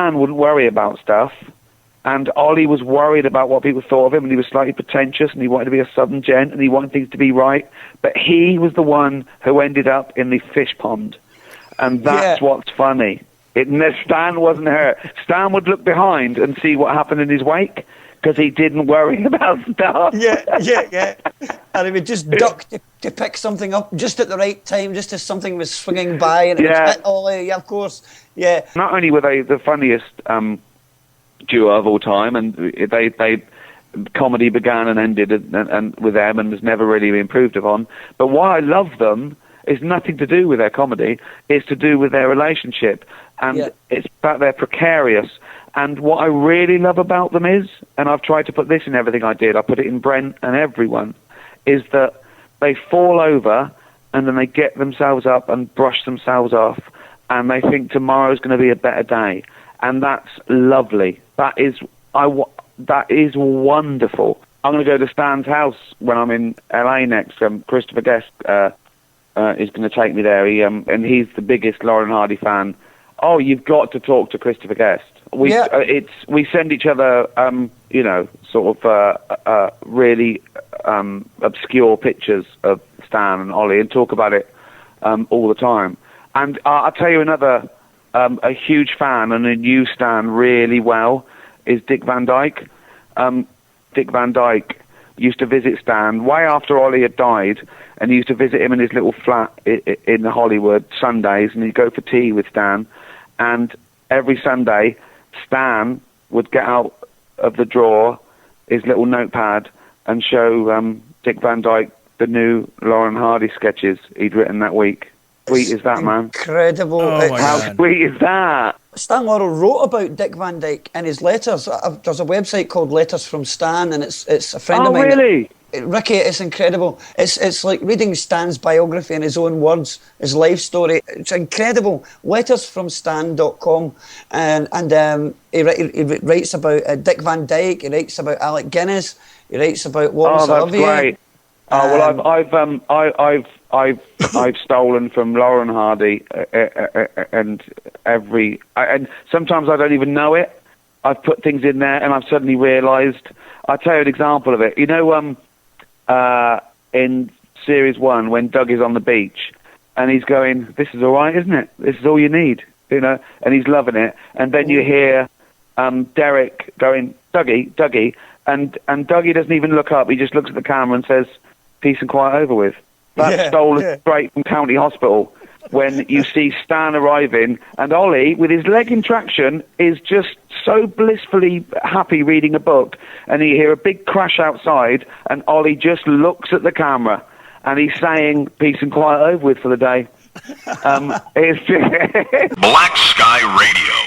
Stan wouldn't worry about stuff, and Ollie was worried about what people thought of him, and he was slightly pretentious, and he wanted to be a southern gent, and he wanted things to be right. But he was the one who ended up in the fish pond, and that's what's funny. Stan wasn't hurt. Stan would look behind and see what happened in his wake, because he didn't worry about stuff. Yeah. And he would just duck to pick something up just at the right time, just as something was swinging by, and it would hit Ollie, of course. Yeah. Not only were they the funniest duo of all time, and they comedy began and ended and with them and was never really improved upon. But why I love them is nothing to do with their comedy. It's to do with their relationship, and it's about they're precarious. And what I really love about them is, and I've tried to put this in everything I did, I put it in Brent and everyone, is that they fall over and then they get themselves up and brush themselves off, and they think tomorrow's going to be a better day. And that's lovely. That is wonderful. I'm going to go to Stan's house when I'm in LA next. Christopher Guest is going to take me there. And he's the biggest Laurel and Hardy fan. Oh, you've got to talk to Christopher Guest. We send each other, sort of really obscure pictures of Stan and Ollie, and talk about it all the time. And I'll tell you another. A huge fan and who knew Stan really well is Dick Van Dyke. Dick Van Dyke used to visit Stan way after Ollie had died, and he used to visit him in his little flat in Hollywood Sundays, and he'd go for tea with Stan. And every Sunday, Stan would get out of the drawer his little notepad and show Dick Van Dyke the new Laurel and Hardy sketches he'd written that week. Sweet is that, man? Incredible. How sweet is that? Stan Laurel wrote about Dick Van Dyke in his letters. There's a website called Letters from Stan, and it's a friend of mine. Oh, really? Ricky, it's incredible. It's like reading Stan's biography in his own words, his life story. It's incredible. Lettersfromstan.com, and he writes about Dick Van Dyke. He writes about Alec Guinness. He writes about Laurence Olivier. Oh, that's great. Well, I've stolen from Laurel and Hardy, and sometimes I don't even know it. I've put things in there, and I've suddenly realised. I'll tell you an example of it. You know, in Series 1, when Doug is on the beach, and he's going, "This is all right, isn't it? This is all you need," you know, and he's loving it. And then you hear Derek going, "Dougie," and Dougie doesn't even look up. He just looks at the camera and says, "Peace and quiet over with." That's stolen straight from County Hospital. When you see Stan arriving, and Ollie, with his leg in traction, is just so blissfully happy reading a book, and you hear a big crash outside, and Ollie just looks at the camera, and he's saying, "Peace and quiet over with for the day." It's Black Sky Radio.